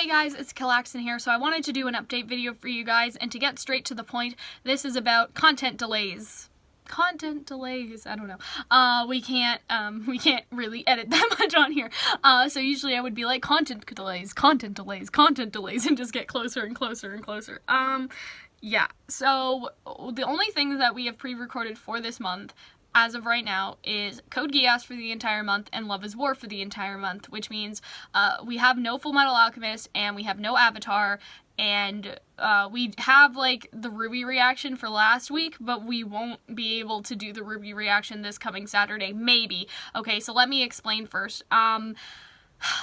Hey guys, it's Calxiyn here. So I wanted to do an update video for you guys, and to get straight to the point, this is about content delays. I don't know. We can't really edit that much on here. So usually I would be like content delays, and just get closer and closer and closer. Yeah. So the only things that we have pre-recorded for this month, as of right now, is Code Geass for the entire month and Love is War for the entire month, which means we have no Full Metal Alchemist and we have no Avatar, and we have like the Ruby reaction for last week, but we won't be able to do the Ruby reaction this coming Saturday, maybe. Okay, so let me explain first.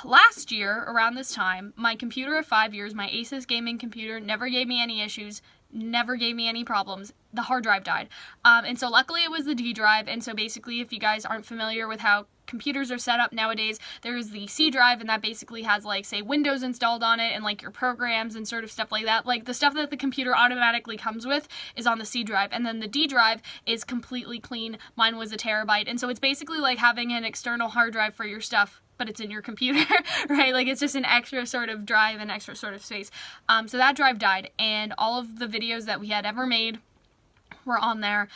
Last year, around this time, my computer of 5 years, my Asus gaming computer, never gave me any issues, never gave me any problems. The hard drive died. And so luckily it was the D drive, and so basically if you guys aren't familiar with how computers are set up nowadays, there's the C drive, and that basically has, like, say, Windows installed on it and like your programs and sort of stuff like that. Like the stuff that the computer automatically comes with is on the C drive, and then the D drive is completely clean. Mine was a terabyte, and so it's basically like having an external hard drive for your stuff, but it's in your computer, right? Like, it's just an extra sort of drive and extra sort of space. So that drive died, and all of the videos that we had ever made were on there.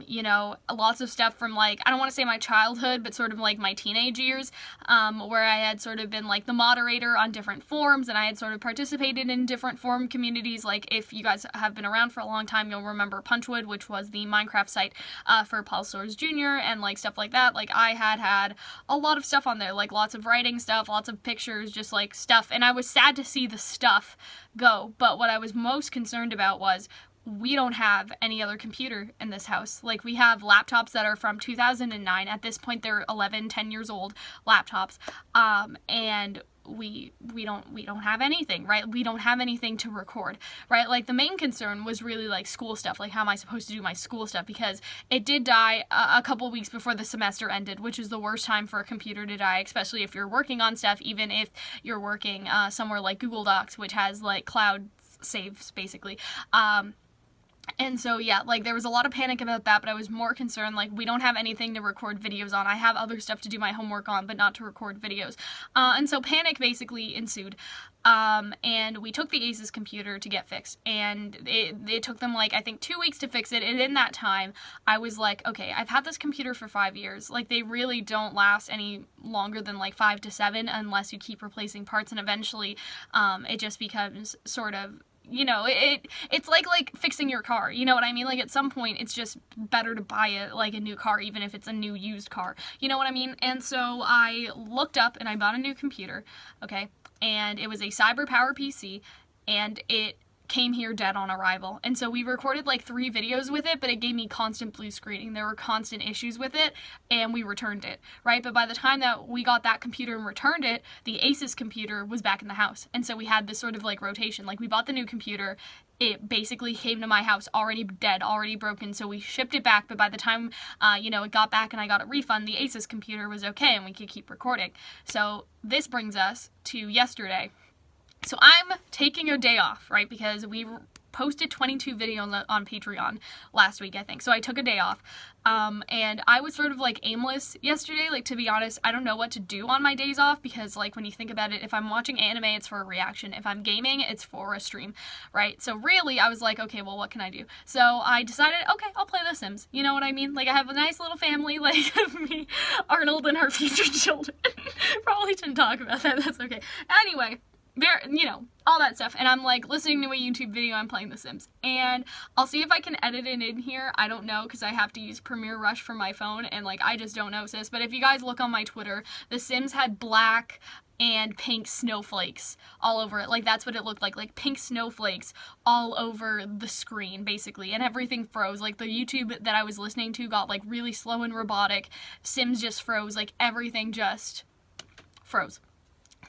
You know, lots of stuff from, like, I don't want to say my childhood, but sort of like my teenage years, where I had sort of been like the moderator on different forums, and I had sort of participated in different forum communities. Like, if you guys have been around for a long time, you'll remember Punchwood, which was the Minecraft site for Paul Soares Jr. and like stuff like that. Like, I had a lot of stuff on there, like lots of writing stuff, lots of pictures, just like stuff, and I was sad to see the stuff go. But what I was most concerned about was, we don't have any other computer in this house. Like, we have laptops that are from 2009. At this point, they're 10 years old laptops. And we don't have anything, right? We don't have anything to record, right? Like, the main concern was really like school stuff. Like, how am I supposed to do my school stuff? Because it did die a couple weeks before the semester ended, which is the worst time for a computer to die, especially if you're working on stuff, even if you're working somewhere like Google Docs, which has like cloud saves basically. And so, yeah, like, there was a lot of panic about that, but I was more concerned, like, we don't have anything to record videos on. I have other stuff to do my homework on, but not to record videos. And so panic basically ensued. And we took the Asus computer to get fixed, and it took them, like, I think 2 weeks to fix it, and in that time, I was like, okay, I've had this computer for 5 years. Like, they really don't last any longer than, like, 5 to 7, unless you keep replacing parts, and eventually, it just becomes sort of, you know, it's like fixing your car, you know what I mean? Like, at some point, it's just better to buy a new car, even if it's a new used car, you know what I mean? And so I looked up and I bought a new computer, okay, and it was a CyberPower PC, and it came here dead on arrival. And so we recorded like 3 videos with it, but it gave me constant blue screening. There were constant issues with it, and we returned it, right? But by the time that we got that computer and returned it, the Asus computer was back in the house. And so we had this sort of like rotation. Like, we bought the new computer, it basically came to my house already dead, already broken, so we shipped it back, but by the time, you know, it got back and I got a refund, the Asus computer was okay and we could keep recording. So this brings us to yesterday. So I'm taking a day off, right, because we posted 22 videos on Patreon last week, I think, so I took a day off, and I was sort of, like, aimless yesterday. Like, to be honest, I don't know what to do on my days off, because, like, when you think about it, if I'm watching anime, it's for a reaction. If I'm gaming, it's for a stream, right? So really, I was like, okay, well, what can I do? So I decided, okay, I'll play The Sims. You know what I mean? Like, I have a nice little family, like, me, Arnold, and our future children. Probably shouldn't talk about that, that's okay. Anyway, you know, all that stuff, and I'm like listening to a YouTube video, I'm playing The Sims, and I'll see if I can edit it in here. I don't know, because I have to use Premiere Rush for my phone, and like, I just don't know, sis. But if you guys look on my Twitter, The Sims had black and pink snowflakes all over it. Like, that's what it looked like pink snowflakes all over the screen, basically, and everything froze. Like, the YouTube that I was listening to got like really slow and robotic. Sims just froze, like, everything just froze.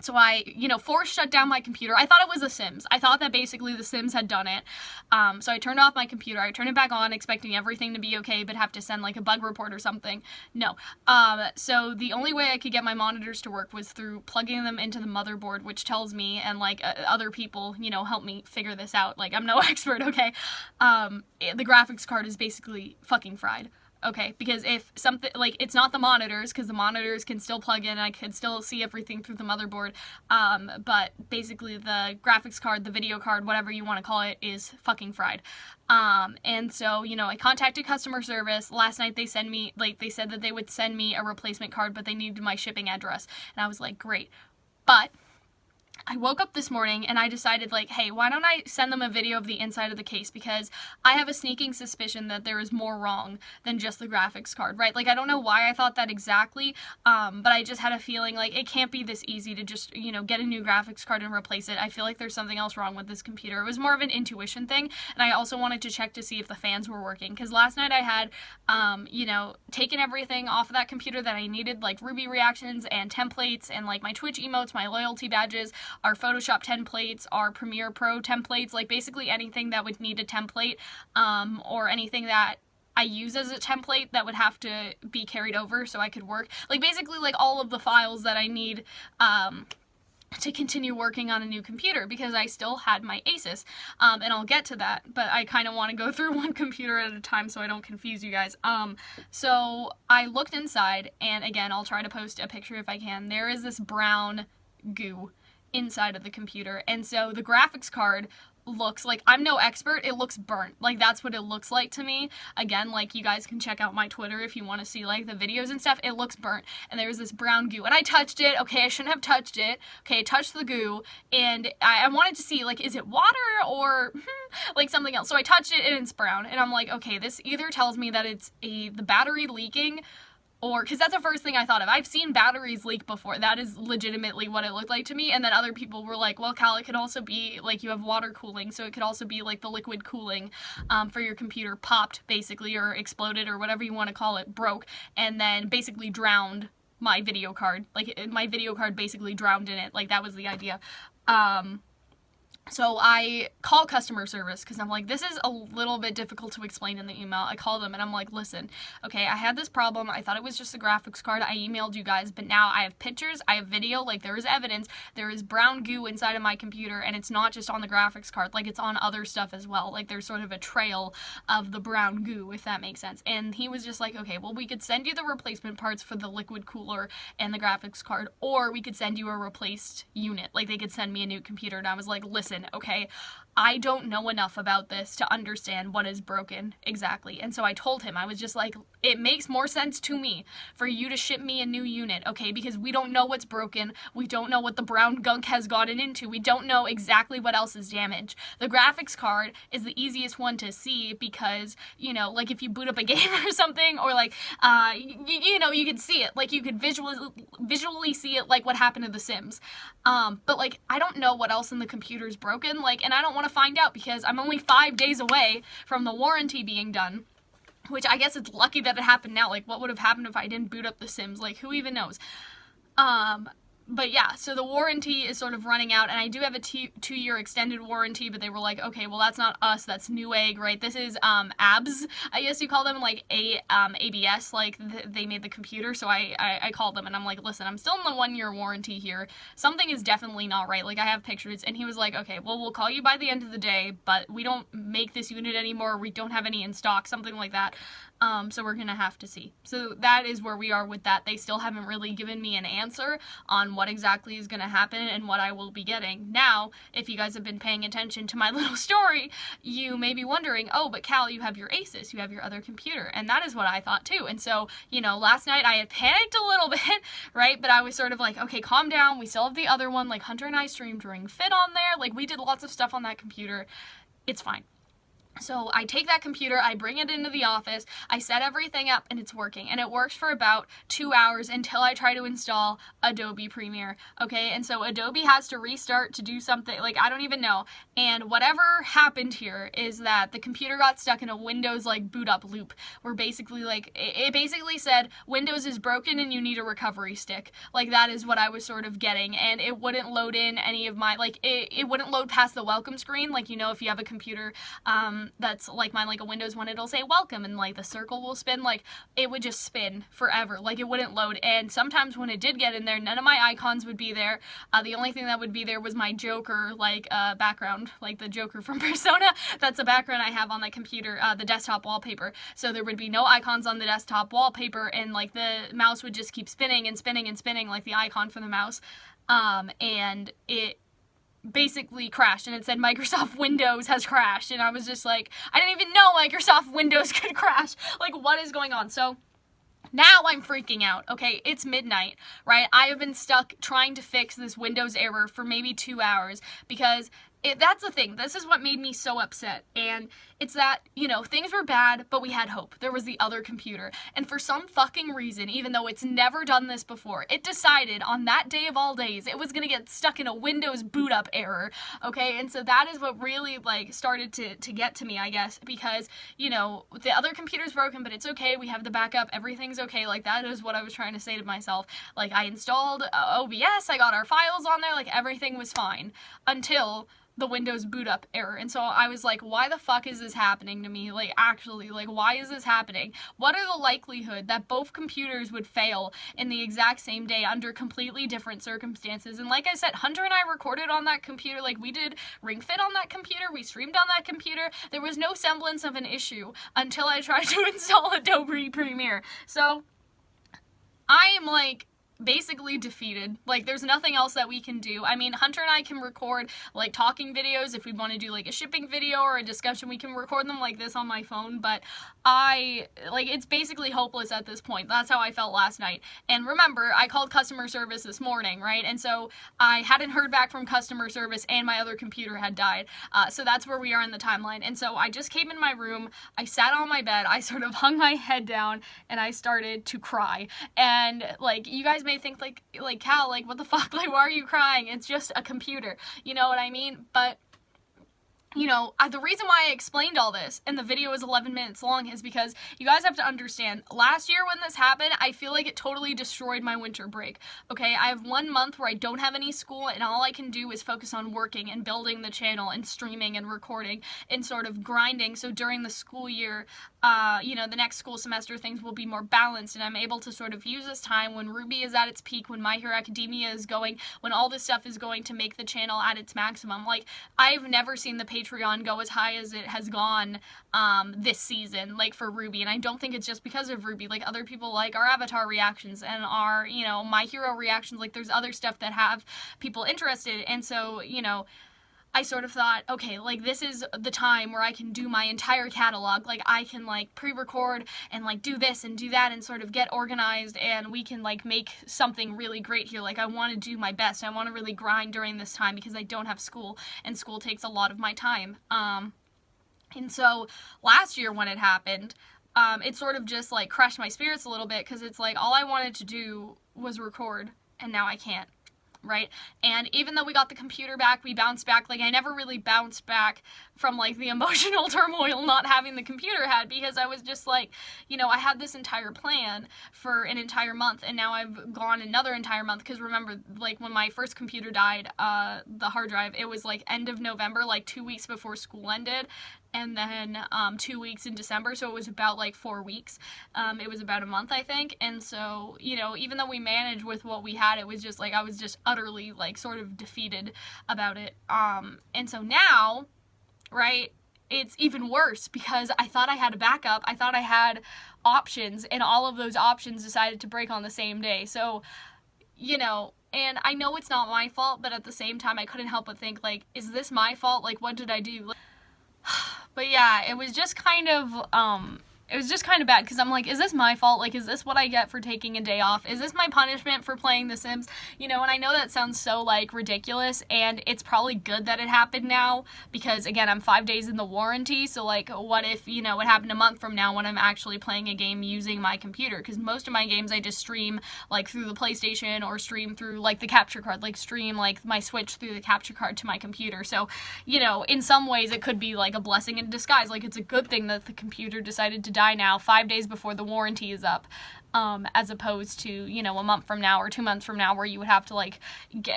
So I, you know, force shut down my computer. I thought it was The Sims. I thought that basically The Sims had done it. So I turned off my computer. I turned it back on, expecting everything to be okay, but have to send like a bug report or something. No. So the only way I could get my monitors to work was through plugging them into the motherboard, which tells me, and like other people, you know, help me figure this out. Like, I'm no expert, okay? The graphics card is basically fucking fried. okay? Because if something, like, it's not the monitors, because the monitors can still plug in, and I could still see everything through the motherboard, but basically the graphics card, the video card, whatever you want to call it, is fucking fried. And so, you know, I contacted customer service. Last night they said that they would send me a replacement card, but they needed my shipping address, and I was like, great. But I woke up this morning and I decided, like, hey, why don't I send them a video of the inside of the case, because I have a sneaking suspicion that there is more wrong than just the graphics card, right? Like, I don't know why I thought that exactly, but I just had a feeling like it can't be this easy to just, you know, get a new graphics card and replace it. I feel like there's something else wrong with this computer. It was more of an intuition thing, and I also wanted to check to see if the fans were working, because last night I had, you know, taken everything off of that computer that I needed, like Ruby reactions and templates and like my Twitch emotes, my loyalty badges, our Photoshop templates, our Premiere Pro templates, like basically anything that would need a template, or anything that I use as a template that would have to be carried over so I could work. Like basically like all of the files that I need, to continue working on a new computer, because I still had my Asus, and I'll get to that, but I kind of want to go through one computer at a time so I don't confuse you guys. So I looked inside, and again, I'll try to post a picture if I can. There is this brown goo inside of the computer, and so the graphics card looks like, I'm no expert, it looks burnt. Like, that's what it looks like to me. Again, like, you guys can check out my Twitter if you want to see, like, the videos and stuff. It looks burnt, and there's this brown goo, and I touched it. Okay, I shouldn't have touched it. Okay, I touched the goo, and I wanted to see, like, is it water or, like, something else? So I touched it, and it's brown, and I'm like, okay, this either tells me that it's the battery leaking, or, because that's the first thing I thought of. I've seen batteries leak before. That is legitimately what it looked like to me. And then other people were like, well, Cal, it could also be, like, you have water cooling, so it could also be, like, the liquid cooling for your computer popped, basically, or exploded, or whatever you want to call it, broke, and then basically drowned my video card. Like, my video card basically drowned in it. Like, that was the idea. So I call customer service, because I'm like, this is a little bit difficult to explain in the email. I call them and I'm like, listen, okay, I had this problem. I thought it was just a graphics card. I emailed you guys, but now I have pictures, I have video, like, there is evidence. There is brown goo inside of my computer, and it's not just on the graphics card, like, it's on other stuff as well. Like, there's sort of a trail of the brown goo, if that makes sense. And he was just like, okay, well, we could send you the replacement parts for the liquid cooler and the graphics card, or we could send you a replaced unit. Like, they could send me a new computer. And I was like, listen, okay, I don't know enough about this to understand what is broken exactly. And so I told him, I was just like, it makes more sense to me for you to ship me a new unit, okay? Because we don't know what's broken. We don't know what the brown gunk has gotten into. We don't know exactly what else is damaged. The graphics card is the easiest one to see because, you know, like, if you boot up a game or something, or like, you know, you could see it. Like, you could visually see it, like what happened to The Sims. But, like, I don't know what else in the computer's broken, like, and I don't want to find out because I'm only 5 days away from the warranty being done, which I guess it's lucky that it happened now. Like, what would have happened if I didn't boot up The Sims? Like, who even knows? But yeah, so the warranty is sort of running out, and I do have a two-year extended warranty, but they were like, okay, well, that's not us, that's Newegg, right? This is, ABS, I guess you call them, like, ABS, like, they made the computer, so I called them, and I'm like, listen, I'm still in the 1-year warranty here, something is definitely not right, like, I have pictures, and he was like, okay, well, we'll call you by the end of the day, but we don't make this unit anymore, we don't have any in stock, something like that. So we're gonna have to see. So that is where we are with that. They still haven't really given me an answer on what exactly is gonna happen and what I will be getting. Now, if you guys have been paying attention to my little story, you may be wondering, oh, but Cal, you have your Asus, you have your other computer, and that is what I thought too. And so, you know, last night I had panicked a little bit, right? But I was sort of like, okay, calm down, we still have the other one, like Hunter and I streamed Ring Fit on there, like we did lots of stuff on that computer, it's fine. So I take that computer, I bring it into the office, I set everything up, and it's working. And it works for about 2 hours until I try to install Adobe Premiere, okay? And so Adobe has to restart to do something, like, I don't even know. And whatever happened here is that the computer got stuck in a Windows, like, boot up loop, where basically, like, it basically said, Windows is broken and you need a recovery stick. Like, that is what I was sort of getting. And it wouldn't load in any of my, like, it wouldn't load past the welcome screen, like, you know, if you have a computer, that's like mine, like a Windows one, it'll say welcome, and like the circle will spin, like it would just spin forever, like it wouldn't load. And sometimes when it did get in there, none of my icons would be there. The only thing that would be there was my Joker, like background, like the Joker from Persona. That's a background I have on the computer, the desktop wallpaper. So there would be no icons on the desktop wallpaper, and like the mouse would just keep spinning and spinning and spinning, like the icon for the mouse. And it basically crashed, and it said Microsoft Windows has crashed, and I was just like, I didn't even know Microsoft Windows could crash. Like, what is going on? So now I'm freaking out. Okay, it's midnight, right? I have been stuck trying to fix this Windows error for maybe 2 hours, because that's the thing. This is what made me so upset. And it's that, you know, things were bad, but we had hope. There was the other computer. And for some fucking reason, even though it's never done this before, it decided on that day of all days, it was going to get stuck in a Windows boot up error. Okay, and so that is what really, like, started to get to me, I guess, because, you know, the other computer's broken, but it's okay. We have the backup. Everything's okay. Like, that is what I was trying to say to myself. Like, I installed OBS. I got our files on there. Like, everything was fine until the Windows boot up error. And so I was like, why the fuck is this happening to me? Like, actually, like, why is this happening? What are the likelihood that both computers would fail in the exact same day under completely different circumstances? And like I said, Hunter and I recorded on that computer. Like, we did Ring Fit on that computer. We streamed on that computer. There was no semblance of an issue until I tried to install Adobe Premiere. So I am like basically defeated. Like, there's nothing else that we can do. I mean, Hunter and I can record like talking videos. If we want to do like a shipping video or a discussion, we can record them like this on my phone, but it's basically hopeless at this point. That's how I felt last night. And remember, I called customer service this morning, right? And so I hadn't heard back from customer service, and my other computer had died. So that's where we are in the timeline. And so I just came in my room, I sat on my bed, I sort of hung my head down, and I started to cry. And like, you guys may think like Cal, like, what the fuck, like, why are you crying? It's just a computer, you know what I mean? But you know, the reason why I explained all this, and the video is 11 minutes long, is because you guys have to understand, last year when this happened, I feel like it totally destroyed my winter break, okay? I have 1 month where I don't have any school, and all I can do is focus on working and building the channel and streaming and recording and sort of grinding, so during the school year, you know, the next school semester, things will be more balanced, and I'm able to sort of use this time when RWBY is at its peak, when My Hero Academia is going, when all this stuff is going to make the channel at its maximum. Like, I've never seen the Patreon go as high as it has gone this season, like, for RWBY, and I don't think it's just because of RWBY. Like, other people like our Avatar reactions and our, you know, My Hero reactions. Like, there's other stuff that have people interested, and so, you know, I sort of thought, okay, like, this is the time where I can do my entire catalog. Like, I can, like, pre-record and, like, do this and do that and sort of get organized, and we can, like, make something really great here. Like, I want to do my best. I want to really grind during this time because I don't have school, and school takes a lot of my time. And so last year when it happened, it sort of just, like, crushed my spirits a little bit, because it's like, all I wanted to do was record, and now I can't. Right? And even though we got the computer back, we bounced back. Like, I never really bounced back from, like, the emotional turmoil not having the computer had, because I was just like, you know, I had this entire plan for an entire month, and now I've gone another entire month, because remember, like, when my first computer died, the hard drive, it was, like, end of November, like, 2 weeks before school ended, and then 2 weeks in December, so it was about, like, 4 weeks. It was about a month, I think, and so, you know, even though we managed with what we had, it was just, like, I was just utterly, like, sort of defeated about it. And so now, right, it's even worse, because I thought I had a backup, I thought I had options, and all of those options decided to break on the same day. So, you know, and I know it's not my fault, but at the same time, I couldn't help but think, like, is this my fault? Like, what did I do? But yeah, it was just kind of bad, because I'm like, is this my fault? Like, is this what I get for taking a day off? Is this my punishment for playing The Sims? You know, and I know that sounds so, like, ridiculous, and it's probably good that it happened now, because, again, I'm 5 days in the warranty, so, like, what if, you know, it happened a month from now when I'm actually playing a game using my computer? Because most of my games I just stream, like, through the PlayStation, or stream through, like, the capture card, like, stream, like, my Switch through the capture card to my computer. So, you know, in some ways it could be, like, a blessing in disguise. Like, it's a good thing that the computer decided to die now, 5 days before the warranty is up, as opposed to, you know, a month from now or 2 months from now, where you would have to, like,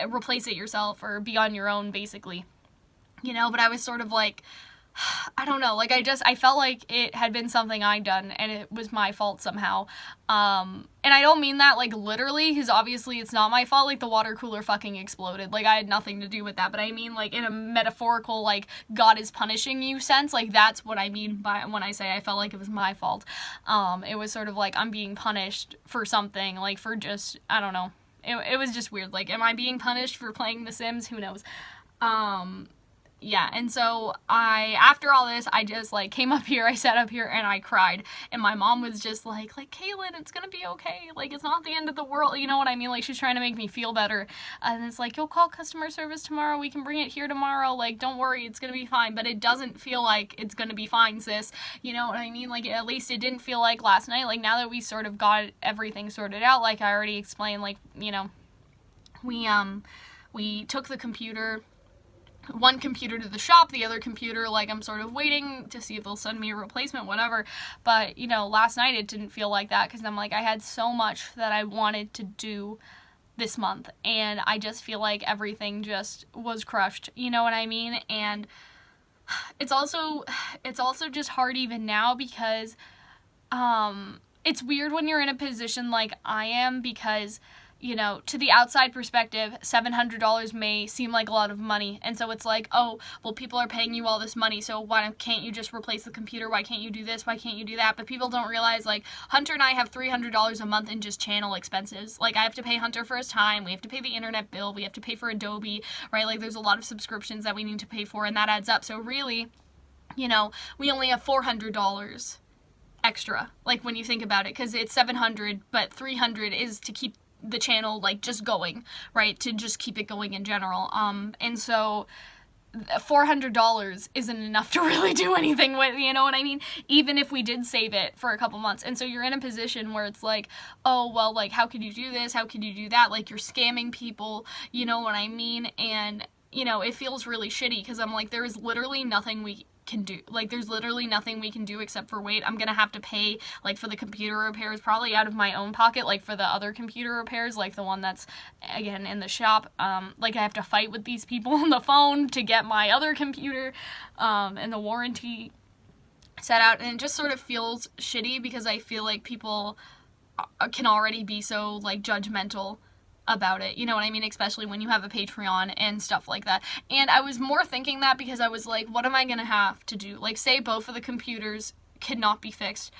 replace it yourself or be on your own, basically, you know. But I was sort of like, I don't know, like, I felt like it had been something I'd done, and it was my fault somehow, and I don't mean that, like, literally, because obviously it's not my fault, like, the water cooler fucking exploded, like, I had nothing to do with that, but I mean, like, in a metaphorical, like, God is punishing you sense, like, that's what I mean by when I say I felt like it was my fault. It was sort of like, I'm being punished for something, like, for just, I don't know, it was just weird, like, am I being punished for playing The Sims? Who knows? Yeah, and so after all this, I just, like, came up here, I sat up here, and I cried, and my mom was just like, Kaylin, it's gonna be okay, like, it's not the end of the world, you know what I mean, like, she's trying to make me feel better, and it's like, you'll call customer service tomorrow, we can bring it here tomorrow, like, don't worry, it's gonna be fine, but it doesn't feel like it's gonna be fine, sis, you know what I mean, like, at least it didn't feel like last night, like, now that we sort of got everything sorted out, like, I already explained, like, you know, we took the computer, one computer to the shop, the other computer, like, I'm sort of waiting to see if they'll send me a replacement, whatever, but, you know, last night it didn't feel like that, because I'm like, I had so much that I wanted to do this month, and I just feel like everything just was crushed, you know what I mean, and it's also just hard even now, because, it's weird when you're in a position like I am, because, you know, to the outside perspective, $700 may seem like a lot of money, and so it's like, oh, well, people are paying you all this money, so why can't you just replace the computer, why can't you do this, why can't you do that, but people don't realize, like, Hunter and I have $300 a month in just channel expenses, like, I have to pay Hunter for his time, we have to pay the internet bill, we have to pay for Adobe, right, like, there's a lot of subscriptions that we need to pay for, and that adds up, so really, you know, we only have $400 extra, like, when you think about it, because it's $700, but $300 is to keep the channel, like, just going, right, to just keep it going in general, and so $400 isn't enough to really do anything with, you know what I mean, even if we did save it for a couple months, and so you're in a position where it's like, oh, well, like, how could you do this, how could you do that, like, you're scamming people, you know what I mean, and, you know, it feels really shitty, because I'm like, there is literally nothing we can do, like, there's literally nothing we can do except for wait. I'm gonna have to pay, like, for the computer repairs, probably out of my own pocket, like, for the other computer repairs, like, the one that's, again, in the shop, like, I have to fight with these people on the phone to get my other computer, and the warranty set out, and it just sort of feels shitty, because I feel like people can already be so, like, judgmental about it, you know what I mean, especially when you have a Patreon and stuff like that, and I was more thinking that because I was like, what am I gonna have to do, like, say both of the computers cannot be fixed,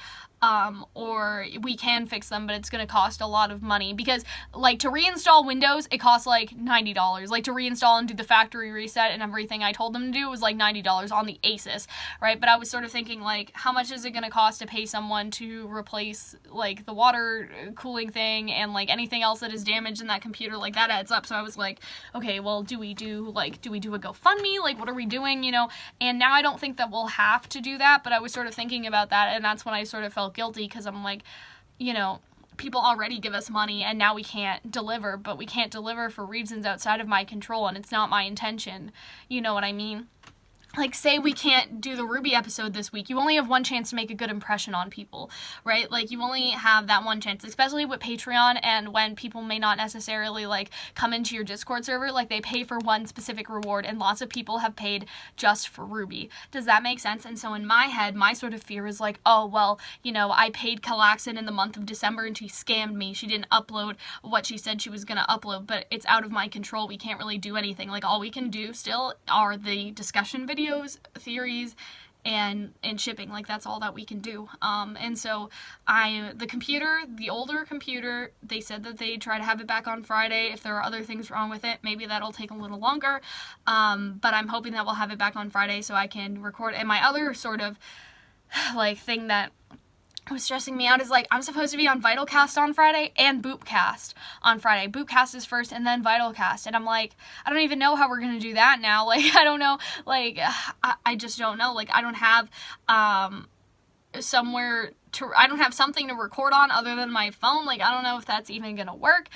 or we can fix them, but it's gonna cost a lot of money, because, like, to reinstall Windows, it costs, like, $90, like, to reinstall and do the factory reset and everything I told them to do was, like, $90 on the Asus, right, but I was sort of thinking, like, how much is it gonna cost to pay someone to replace, like, the water cooling thing, and, like, anything else that is damaged in that computer, like, that adds up, so I was like, okay, well, do we do a GoFundMe, like, what are we doing, you know, and now I don't think that we'll have to do that, but I was sort of thinking about that, and that's when I sort of felt guilty, because I'm like, you know, people already give us money and now we can't deliver, but we can't deliver for reasons outside of my control, and it's not my intention, you know what I mean? Like, say we can't do the Ruby episode this week, you only have one chance to make a good impression on people, right? Like, you only have that one chance, especially with Patreon, and when people may not necessarily, like, come into your Discord server, like, they pay for one specific reward, and lots of people have paid just for Ruby. Does that make sense? And so in my head, my sort of fear is like, oh, well, you know, I paid Calxiyn in the month of December, and she scammed me, she didn't upload what she said she was gonna upload, but it's out of my control, we can't really do anything. Like, all we can do still are the discussion videos, theories, and shipping, like, that's all that we can do, and so the older computer, they said that they'd try to have it back on Friday. If there are other things wrong with it, maybe that'll take a little longer, but I'm hoping that we'll have it back on Friday so I can record, and my other sort of, like, thing that was stressing me out is, like, I'm supposed to be on Vitalcast on Friday and Boopcast on Friday. Boopcast is first and then Vitalcast, and I'm like, I don't even know how we're gonna do that now, like, I don't know, like, I just don't know, like, I don't have, I don't have something to record on other than my phone, like, I don't know if that's even gonna work,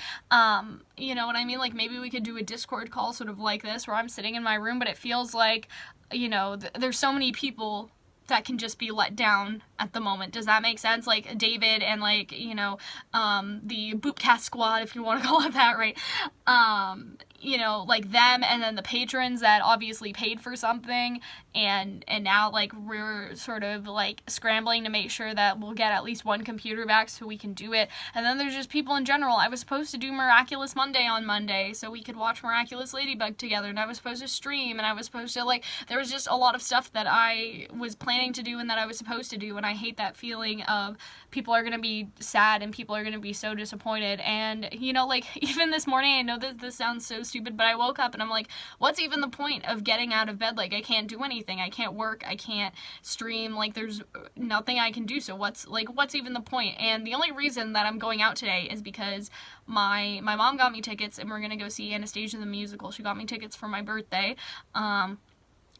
you know what I mean, like, maybe we could do a Discord call sort of like this, where I'm sitting in my room, but it feels like, you know, there's so many people that can just be let down at the moment. Does that make sense? Like David and like, you know, the Boopcast squad, if you want to call it that, right? You know, like them, and then the patrons that obviously paid for something, and now like we're sort of like scrambling to make sure that we'll get at least one computer back so we can do it. And then there's just people in general. I was supposed to do Miraculous Monday on Monday so we could watch Miraculous Ladybug together, and I was supposed to stream, and I was supposed to, like, there was just a lot of stuff that I was planning to do and that I was supposed to do, and I hate that feeling of people are gonna be sad and people are gonna be so disappointed. And, you know, like, even this morning, I know that this sounds so stupid, but I woke up and I'm like, what's even the point of getting out of bed? Like, I can't do anything. I can't work. I can't stream. Like, there's nothing I can do. So what's even the point? And the only reason that I'm going out today is because my mom got me tickets, and we're gonna go see Anastasia the musical. She got me tickets for my birthday.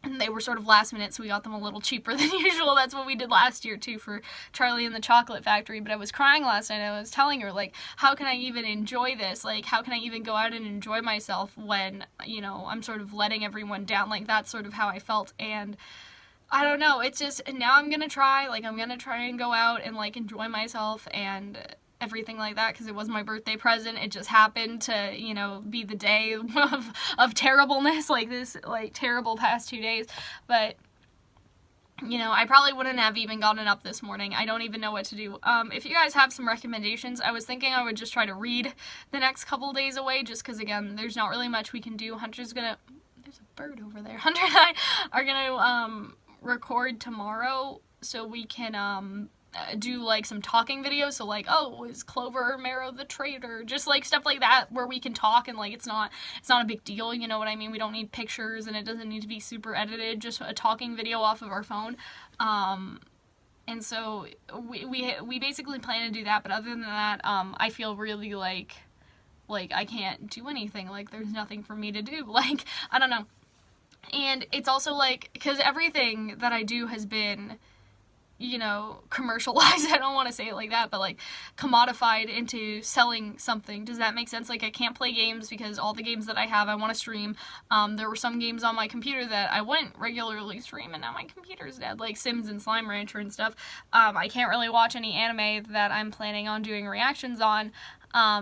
And they were sort of last minute, so we got them a little cheaper than usual. That's what we did last year, too, for Charlie and the Chocolate Factory. But I was crying last night. I was telling her, like, how can I even enjoy this? Like, how can I even go out and enjoy myself when, you know, I'm sort of letting everyone down? Like, that's sort of how I felt. And I don't know. It's just, now I'm gonna try. Like, I'm gonna try and go out and, like, enjoy myself and everything like that, because it was my birthday present. It just happened to, you know, be the day of terribleness, like this, like, terrible past 2 days. But, you know, I probably wouldn't have even gotten up this morning. I don't even know what to do. If you guys have some recommendations, I was thinking I would just try to read the next couple days away, just because, again, there's not really much we can do. Hunter's gonna, there's a bird over there. Hunter and I are gonna, record tomorrow so we can, do like some talking videos, so like, oh, is Clover Marrow the traitor, just like stuff like that where we can talk, and like it's not a big deal, you know what I mean? We don't need pictures, and it doesn't need to be super edited, just a talking video off of our phone. And so we basically plan to do that. But other than that, I feel really like I can't do anything, like there's nothing for me to do, like, I don't know. And it's also like, because everything that I do has been, you know, commercialized. I don't want to say it like that, but like commodified into selling something. Does that make sense? Like, I can't play games because all the games that I have, I want to stream. There were some games on my computer that I wouldn't regularly stream, and now my computer's dead, like Sims and Slime Rancher and stuff. I can't really watch any anime that I'm planning on doing reactions on.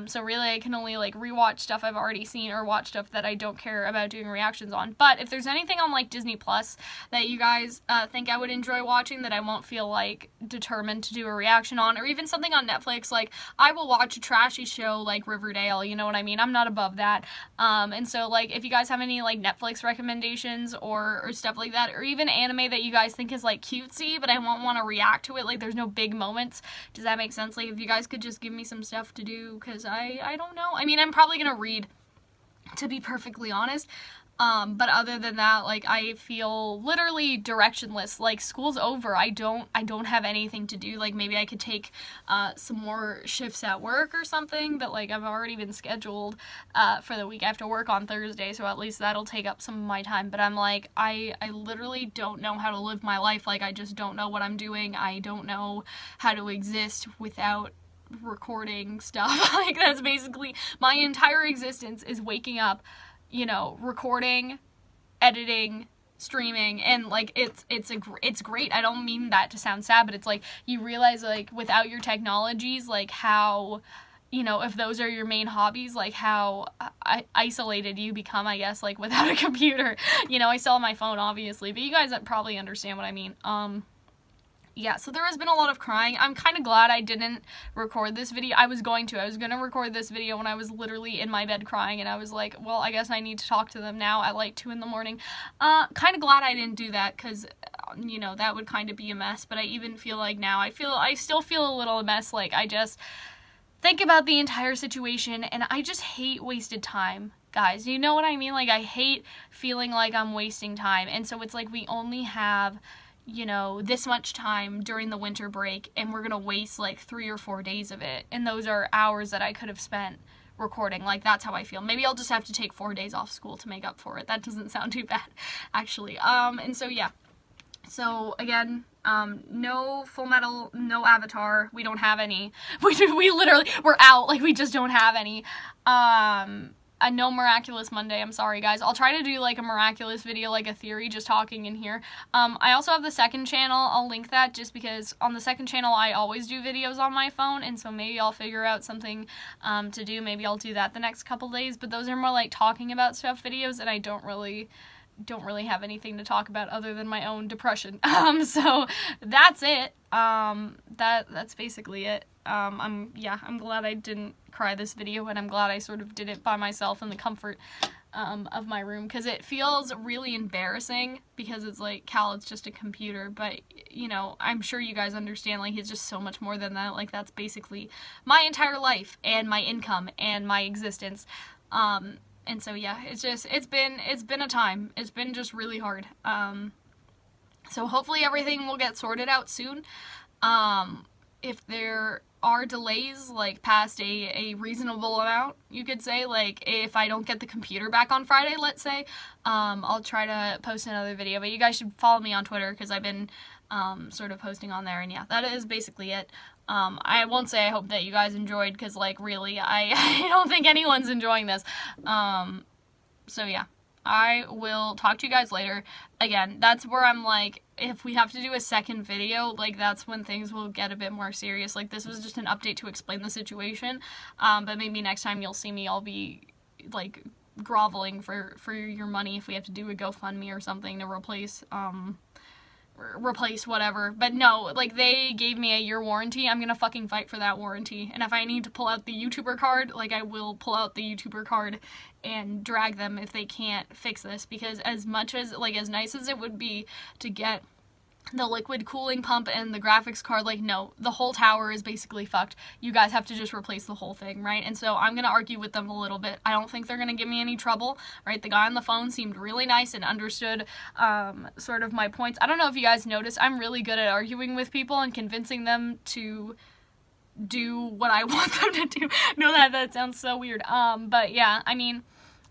So really I can only like rewatch stuff I've already seen, or watch stuff that I don't care about doing reactions on. But if there's anything on like Disney Plus that you guys think I would enjoy watching, that I won't feel like determined to do a reaction on, or even something on Netflix, like I will watch a trashy show like Riverdale, you know what I mean? I'm not above that. And so like if you guys have any like Netflix recommendations or stuff like that, or even anime that you guys think is like cutesy but I won't want to react to it, like there's no big moments, does that make sense? Like if you guys could just give me some stuff to do, because I don't know. I mean, I'm probably gonna read, to be perfectly honest. But other than that, like, I feel literally directionless. Like, school's over. I don't have anything to do. Like, maybe I could take some more shifts at work or something, but like, I've already been scheduled for the week. I have to work on Thursday, so at least that'll take up some of my time. But I'm like, I literally don't know how to live my life. Like, I just don't know what I'm doing. I don't know how to exist without recording stuff. Like, that's basically my entire existence, is waking up, you know, recording, editing, streaming, and like it's great. I don't mean that to sound sad, but it's like you realize, like, without your technologies, like how, you know, if those are your main hobbies, like how isolated you become, I guess, like without a computer. You know, I still have my phone, obviously, but you guys probably understand what I mean. Yeah, so there has been a lot of crying. I'm kind of glad I didn't record this video. I was going to record this video when I was literally in my bed crying, and I was like, well, I guess I need to talk to them now at like 2 in the morning. Kind of glad I didn't do that, because, you know, that would kind of be a mess. But I even feel like now, I still feel a little mess. Like, I just think about the entire situation, and I just hate wasted time. Guys, you know what I mean? Like, I hate feeling like I'm wasting time. And so it's like we only have, you know, this much time during the winter break, and we're gonna waste like 3 or 4 days of it, and those are hours that I could have spent recording. Like, that's how I feel. Maybe I'll just have to take 4 days off school to make up for it. That doesn't sound too bad, actually. And so yeah, so again, no Full Metal, no Avatar. We don't have any. We literally, we're out. Like, we just don't have any. no Miraculous Monday, I'm sorry guys. I'll try to do like a miraculous video, like a theory, just talking in here. I also have the second channel, I'll link that just because on the second channel I always do videos on my phone, and so maybe I'll figure out something to do. Maybe I'll do that the next couple days, but those are more like talking about stuff videos, and I don't really have anything to talk about other than my own depression. So that's it. That's basically it. I'm glad I didn't cry this video, and I'm glad I sort of did it by myself in the comfort of my room, because it feels really embarrassing, because it's like, Cal, it's just a computer, but, you know, I'm sure you guys understand, like, it's just so much more than that. Like, that's basically my entire life, and my income, and my existence. And so, yeah, it's been a time. It's been just really hard. So hopefully everything will get sorted out soon. If there are delays, like, past a reasonable amount, you could say, like, if I don't get the computer back on Friday, let's say, I'll try to post another video. But you guys should follow me on Twitter, because I've been, sort of posting on there, and yeah, that is basically it. I won't say I hope that you guys enjoyed, because, like, really, I don't think anyone's enjoying this. So yeah, I will talk to you guys later. Again, that's where I'm like, if we have to do a second video, like, that's when things will get a bit more serious. Like, this was just an update to explain the situation, but maybe next time you'll see me, I'll be, like, groveling for your money if we have to do a GoFundMe or something to replace whatever. But no, like, they gave me a year warranty. I'm gonna fucking fight for that warranty, and if I need to pull out the YouTuber card, like, I will pull out the YouTuber card and drag them if they can't fix this, because as much as, like, as nice as it would be to get the liquid cooling pump and the graphics card, like, no, the whole tower is basically fucked. You guys have to just replace the whole thing, right? And so I'm gonna argue with them a little bit. I don't think they're gonna give me any trouble, right? The guy on the phone seemed really nice and understood sort of my points. I don't know if you guys noticed, I'm really good at arguing with people and convincing them to do what I want them to do. No, that sounds so weird. But yeah, I mean,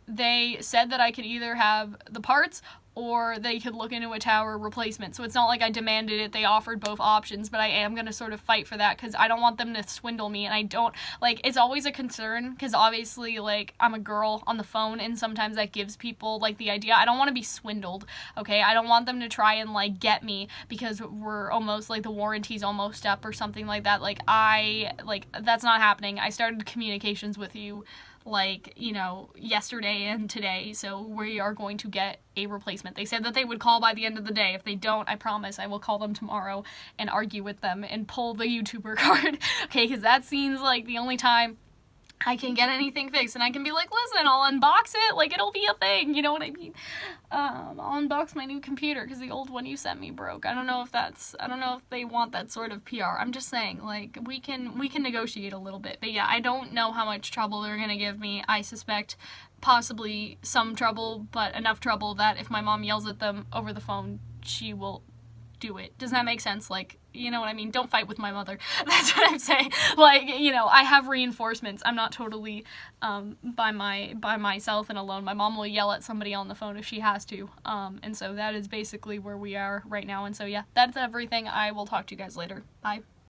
they said that I could either have the parts or they could look into a tower replacement. So it's not like I demanded it. They offered both options, but I am going to sort of fight for that, because I don't want them to swindle me, and I don't, like, it's always a concern, because obviously, like, I'm a girl on the phone, and sometimes that gives people, like, the idea. I don't want to be swindled, okay? I don't want them to try and, like, get me, because we're almost, like, the warranty's almost up or something like that. Like, that's not happening. I started communications with you, like, you know, yesterday and today, so we are going to get a replacement. They said that they would call by the end of the day. If they don't, I promise I will call them tomorrow and argue with them and pull the YouTuber card, okay, because that seems like the only time I can get anything fixed, and I can be like, listen, I'll unbox it, like, it'll be a thing, you know what I mean? I'll unbox my new computer, because the old one you sent me broke. I don't know if they want that sort of PR. I'm just saying, like, we can negotiate a little bit, but yeah, I don't know how much trouble they're gonna give me. I suspect possibly some trouble, but enough trouble that if my mom yells at them over the phone, she will do it. Does that make sense? Like, you know what I mean? Don't fight with my mother. That's what I'm saying. Like, you know, I have reinforcements. I'm not totally by myself and alone. My mom will yell at somebody on the phone if she has to. And so that is basically where we are right now. And so yeah, that's everything. I will talk to you guys later. Bye.